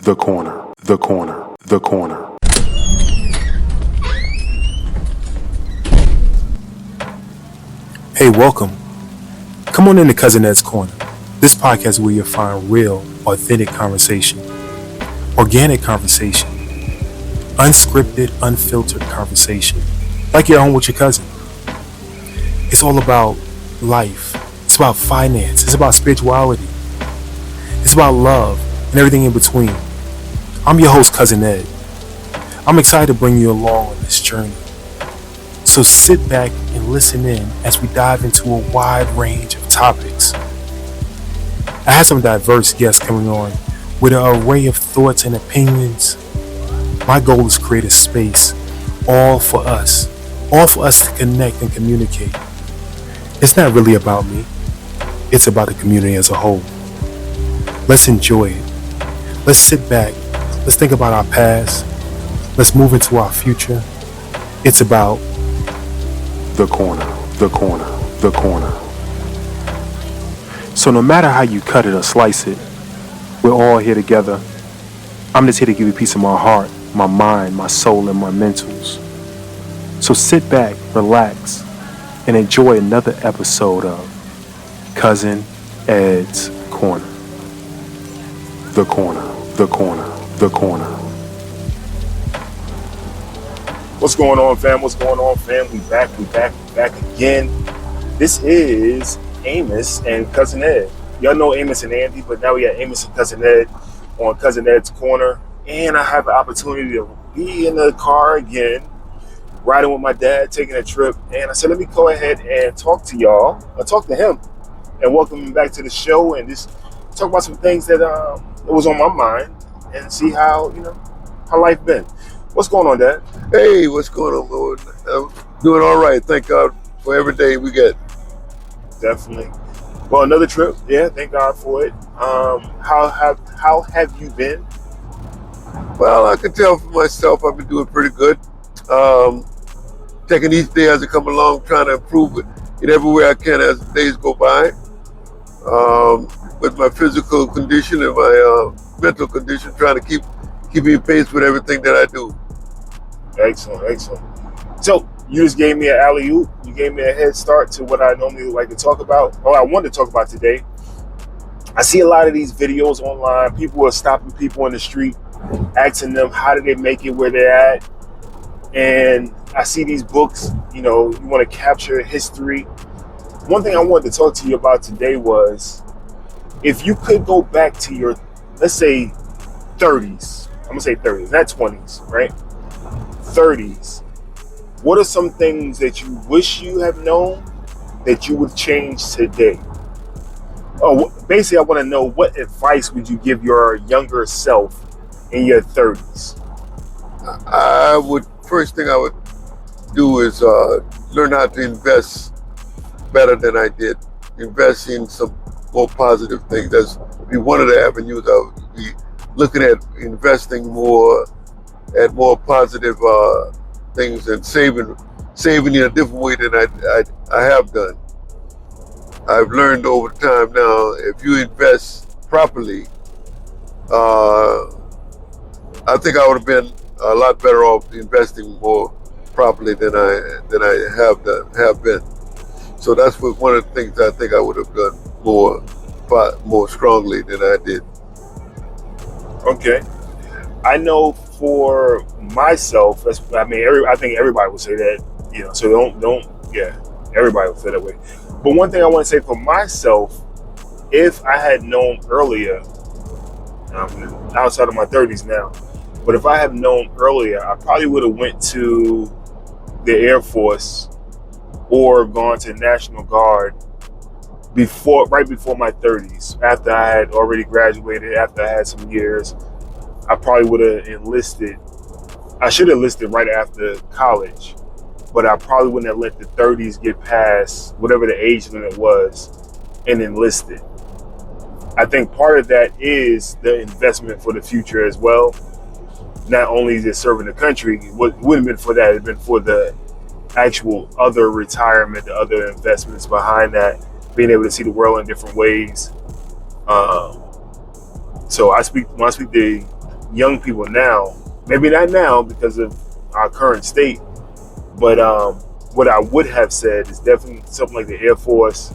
The corner, the corner, the corner. Hey, welcome. Come on into Cousin Ed's Corner. This podcast is where you'll find real, authentic conversation, organic conversation, unscripted, unfiltered conversation, like you're home with your cousin. It's all about life. It's about finance. It's about spirituality. It's about love and everything in between. I'm your host, Cousin Ed. I'm excited to bring you along on this journey. So sit back and listen in as we dive into a wide range of topics. I have some diverse guests coming on with an array of thoughts and opinions. My goal is to create a space all for us to connect and communicate. It's not really about me. It's about the community as a whole. Let's enjoy it. Let's sit back. Let's think about our past. Let's move into our future. It's about The corner, the corner, the corner. So no matter how you cut it or slice it, we're all here together. I'm just here to give you a piece of my heart, my mind, my soul, and my mentals. So sit back, relax, and enjoy another episode of Cousin Ed's Corner. The corner, the corner, the corner. What's going on, fam? What's going on, fam? We back again. This is Amos and Cousin Ed. Y'all know Amos and Andy, but now we got Amos and Cousin Ed on Cousin Ed's Corner. And I have the opportunity to be in the car again, riding with my dad, taking a trip. And I said, let me go ahead and talk to y'all, or talk to him, and welcome him back to the show, and just talk about some things that was on my mind, and see how life been. What's going on, Dad? Hey, what's going on, Lord? I'm doing all right. Thank God for every day we get. Definitely. Well, another trip. Yeah, thank God for it. How have you been? Well, I can tell for myself I've been doing pretty good. Taking each day as it come along, trying to improve it in every way I can as the days go by. With my physical condition and my mental condition, trying to keep in pace with everything that I do. Excellent. So you just gave me an alley-oop. You gave me a head start to what I normally like to talk about, or I wanted to talk about today. I see a lot of these videos online. People are stopping people in the street, asking them how did they make it where they're at. And I see these books, you want to capture history. One thing I wanted to talk to you about today was, if you could go back to your, let's say, 30s. I'm going to say 30s, not 20s, right? 30s. What are some things that you wish you have known that you would change today? Oh, basically, I want to know, what advice would you give your younger self in your 30s? First thing I would do is learn how to invest better than I did. Invest in some more positive things. That's be one of the avenues I would be looking at, investing more at more positive things and saving in a different way than I have done. I've learned over time now, if you invest properly, I think I would have been a lot better off investing more properly than I have been. So that's one of the things I think I would have done more strongly than I did. Okay. I know for myself, I think everybody would say that, so everybody would say that way. But one thing I want to say for myself, if I had known earlier, I'm outside of my 30s now, but if I had known earlier, I probably would have went to the Air Force or gone to the National Guard right before my 30s, after I had already graduated, after I had some years. I probably would have enlisted. I should have enlisted right after college, but I probably wouldn't have let the 30s get past whatever the age limit was and enlisted. I think part of that is the investment for the future as well. Not only just serving the country, it wouldn't have been for that, it'd been for the actual other retirement, the other investments behind that, being able to see the world in different ways. So when I speak to young people now, maybe not now because of our current state, but what I would have said is definitely something like the Air Force,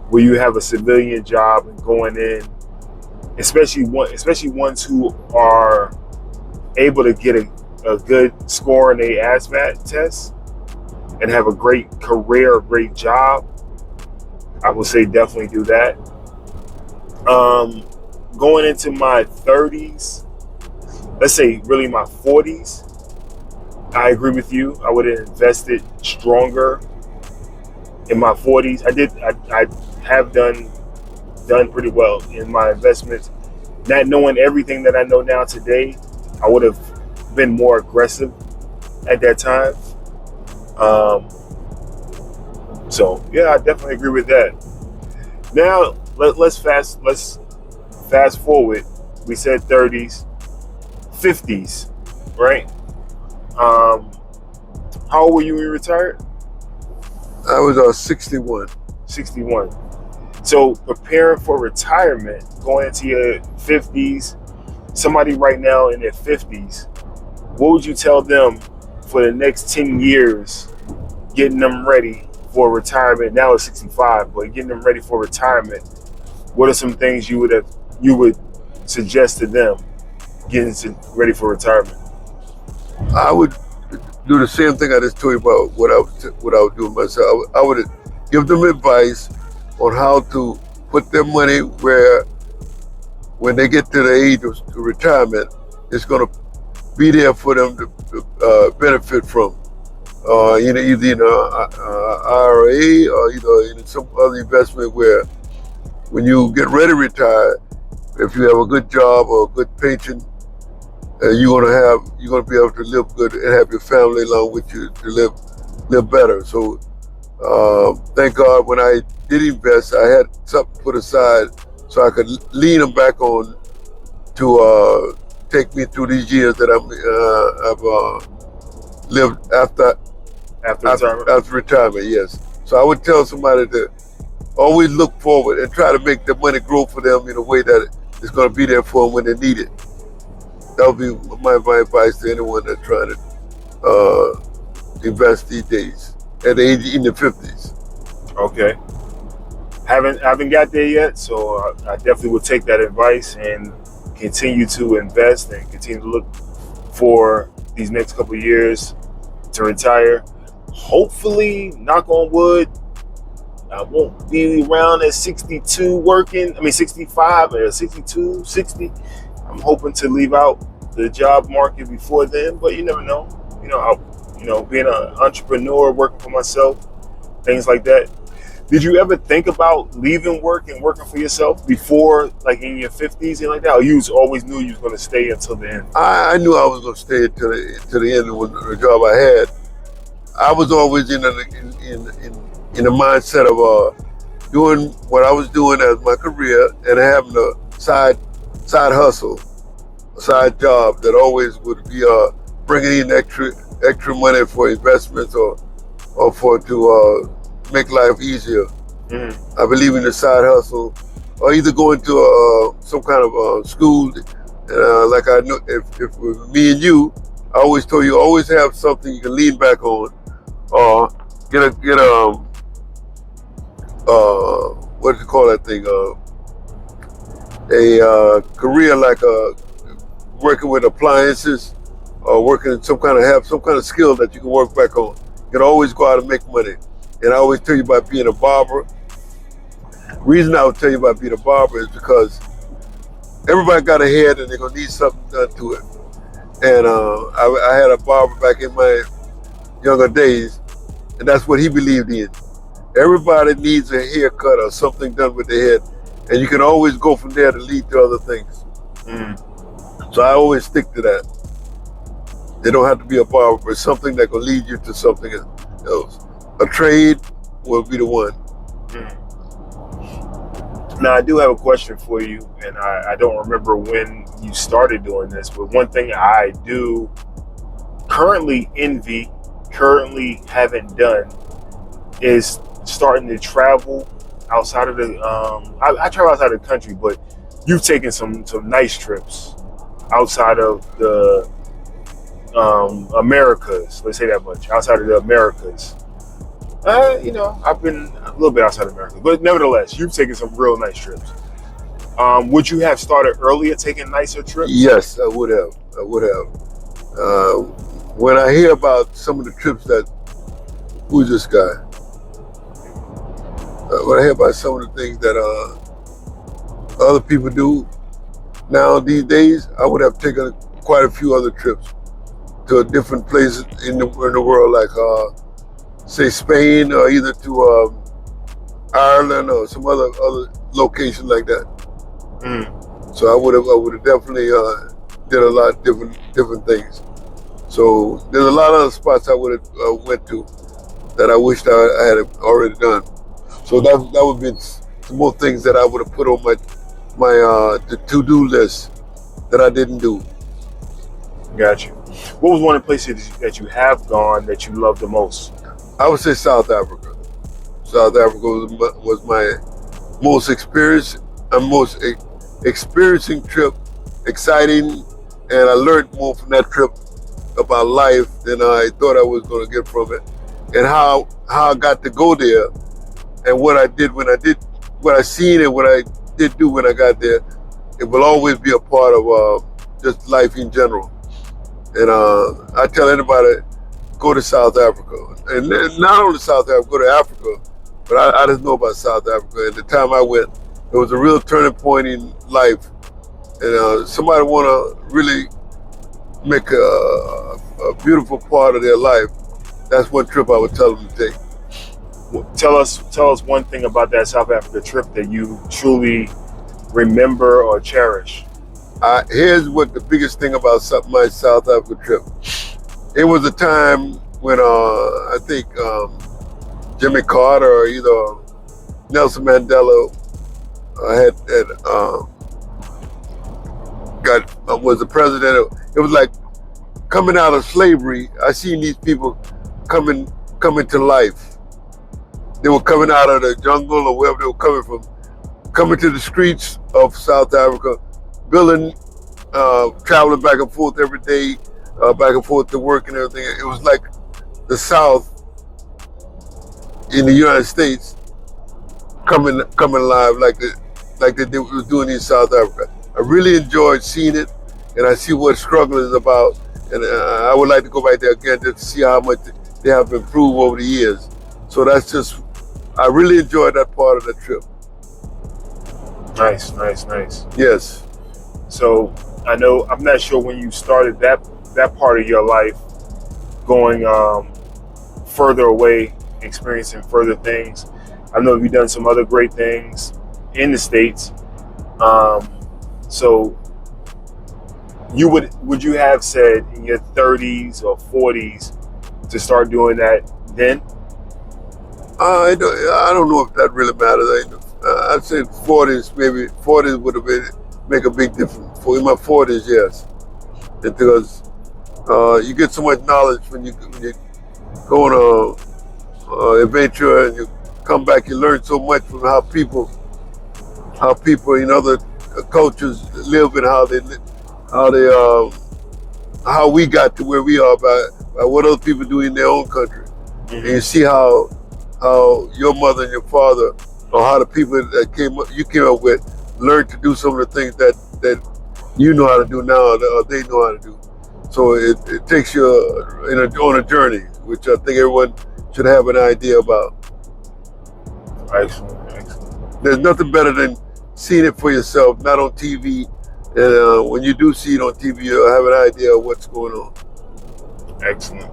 where you have a civilian job and going in, especially ones who are able to get a good score in a ASVAT test and have a great career, a great job. I would say definitely do that. Going into my 30s, let's say really my 40s, I agree with you. I would have invested stronger in my 40s. I have done pretty well in my investments. Not knowing everything that I know now today, I would have been more aggressive at that time. So yeah, I definitely agree with that. Now let's fast forward. We said 30s, 50s, right? How old were you when you retired? I was 61. 61. So preparing for retirement, going into your 50s, somebody right now in their 50s, what would you tell them for the next 10 years, getting them ready for retirement? Now it's 65, but getting them ready for retirement. What are some things you would suggest to them getting ready for retirement? I would do the same thing I just told you about what I would do myself. I would give them advice on how to put their money where, when they get to the age of retirement, it's going to be there for them to benefit from. Either in an IRA or either in some other investment where, when you get ready to retire, if you have a good job or a good pension, you're gonna be able to live good and have your family along with you to live better. So thank God when I did invest, I had something put aside so I could lean them back on to take me through these years that I've lived after retirement. Yes. So I would tell somebody to always look forward and try to make the money grow for them in a way that it's going to be there for them when they need it. That would be my advice to anyone that's trying to invest these days at the age in the 50s. Okay. Haven't got there yet, so I definitely will take that advice and continue to invest and continue to look for these next couple of years to retire. Hopefully, knock on wood, I won't be around at 62 working. 65 or 62, 60. I'm hoping to leave out the job market before then, but you never know. Being an entrepreneur, working for myself, things like that. Did you ever think about leaving work and working for yourself before, like in your 50s and like that? Or you always knew you was going to stay until the end? I knew I was going to stay to the end of the job I had. I was always in the mindset of doing what I was doing as my career and having a side hustle, a side job that always would be bringing in extra money for investments or to make life easier. Mm-hmm. I believe in the side hustle, or either going to some kind of school. Like I know, if with me and you, I always told you, always have something you can lean back on, or get a what do you call that thing? A career like working with appliances, or working in have some kind of skill that you can work back on. You can always go out and make money. And I always tell you about being a barber. The reason I would tell you about being a barber is because everybody got a head and they're gonna need something done to it. And I had a barber back in my younger days, and that's what he believed in. Everybody needs a haircut or something done with their head, and you can always go from there to lead to other things. So I always stick to that. They don't have to be a barber, but something that will lead you to something else. A trade will be the one. Now, I do have a question for you, and I don't remember when you started doing this, but one thing I do currently haven't done, is starting to travel outside of the, I travel outside of the country, but you've taken some nice trips outside of the Americas. Let's say that much. Outside of the Americas. I've been a little bit outside of America, but nevertheless, you've taken some real nice trips. Would you have started earlier taking nicer trips? Yes, I would have. When I hear about some of the trips that, who's this guy? When I hear about some of the things that other people do now these days, I would have taken quite a few other trips to different places in the world, like say Spain, or either to Ireland or some other location like that. So I would have definitely did a lot of different things. So there's a lot of other spots I would have went to that I wished I had already done. So that would be some more things that I would have put on my the to-do list that I didn't do. Got you. What was one of the places that you have gone that you love the most? I would say South Africa. South Africa was my most experiencing trip, exciting, and I learned more from that trip about life than I thought I was going to get from it, and how I got to go there, and what I did when I did, what I seen and what I did do when I got there. It will always be a part of just life in general. And I tell anybody, go to South Africa, and not only South Africa, go to Africa. But I just know about South Africa. And the time I went, it was a real turning point in life. And somebody want to really make a beautiful part of their life, that's one trip I would tell them to take. Tell us one thing about that South Africa trip that you truly remember or cherish. Here's what the biggest thing about my South Africa trip. It was a time when I think Jimmy Carter or either Nelson Mandela was the president. It was like coming out of slavery. I seen these people coming to life. They were coming out of the jungle or wherever they were coming from, coming to the streets of South Africa, building, traveling back and forth every day, back and forth to work and everything. It was like the South in the United States coming alive like they were doing in South Africa. I really enjoyed seeing it, and I see what struggle is about, and I would like to go back there again just to see how much they have improved over the years. So I really enjoyed that part of the trip. Nice. Yes. So I'm not sure when you started that part of your life, going further away, experiencing further things. I know you've done some other great things in the States. So would you have said in your 30s or 40s to start doing that then? I don't know if that really matters. I'd say 40s, maybe 40s would have make a big difference. In my 40s, yes, because you get so much knowledge when you go on a adventure and you come back. You learn so much from how people in other cultures live and how we got to where we are by what other people do in their own country. Mm-hmm. And you see how your mother and your father, or how the people that you came up with, learned to do some of the things that you know how to do now, or they know how to do. So it takes you on a journey, which I think everyone should have an idea about. Excellent. There's nothing better than seeing it for yourself, not on TV. And when you do see it on TV, you'll have an idea of what's going on. Excellent.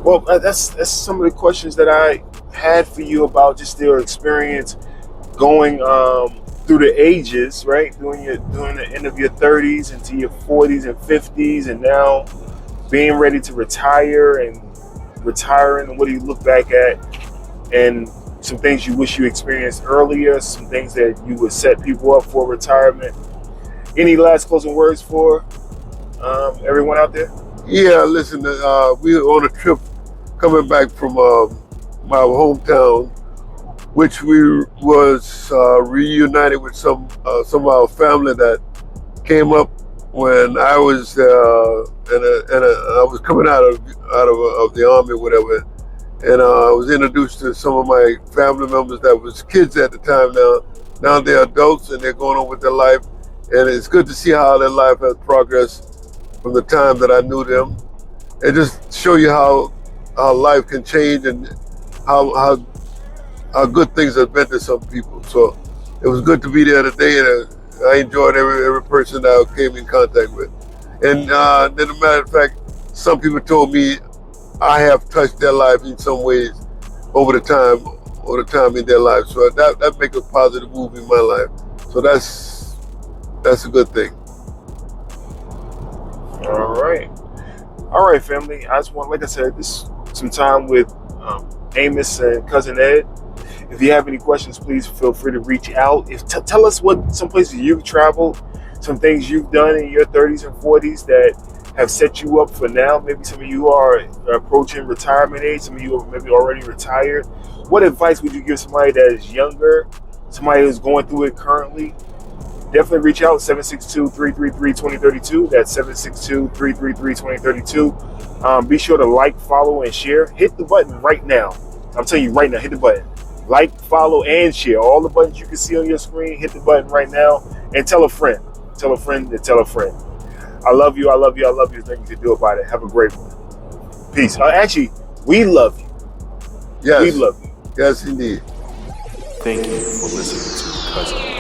Well, that's some of the questions that I had for you about just your experience going through the ages, right? Doing the end of your 30s into your 40s and 50s, and now being ready to retire and retiring. And what do you look back at? And some things you wish you experienced earlier, some things that you would set people up for retirement. Any last closing words for everyone out there? Yeah, listen, we were on a trip coming back from my hometown, which we was reunited with some of our family that came up when I was I was coming out of the army, whatever, and I was introduced to some of my family members that was kids at the time. Now they're adults and they're going on with their life, and it's good to see how their life has progressed from the time that I knew them. It just show you how life can change and how good things have been to some people. So it was good to be there today, and I enjoyed every person that I came in contact with. And then, as a matter of fact, some people told me I have touched their life in some ways over the time in their life. So that makes a positive move in my life. So that's a good thing. All right, family. I just want, like I said, this some time with Amos and Cousin Ed. If you have any questions, please feel free to reach out. Tell us what some places you've traveled, some things you've done in your 30s and 40s that have set you up for now. Maybe some of you are approaching retirement age. Some of you are maybe already retired. What advice would you give somebody that is younger, somebody who's going through it currently? Definitely reach out, 762-333-2032. That's 762-333-2032. Be sure to like, follow, and share. Hit the button right now. I'm telling you right now, hit the button. Like, follow, and share. All the buttons you can see on your screen, hit the button right now. And tell a friend. Tell a friend to tell a friend. I love you. I love you. I love you. There's nothing you can do about it. Have a great one. Peace. Actually, we love you. Yes. We love you. Yes, indeed. Thank you for listening to Cousin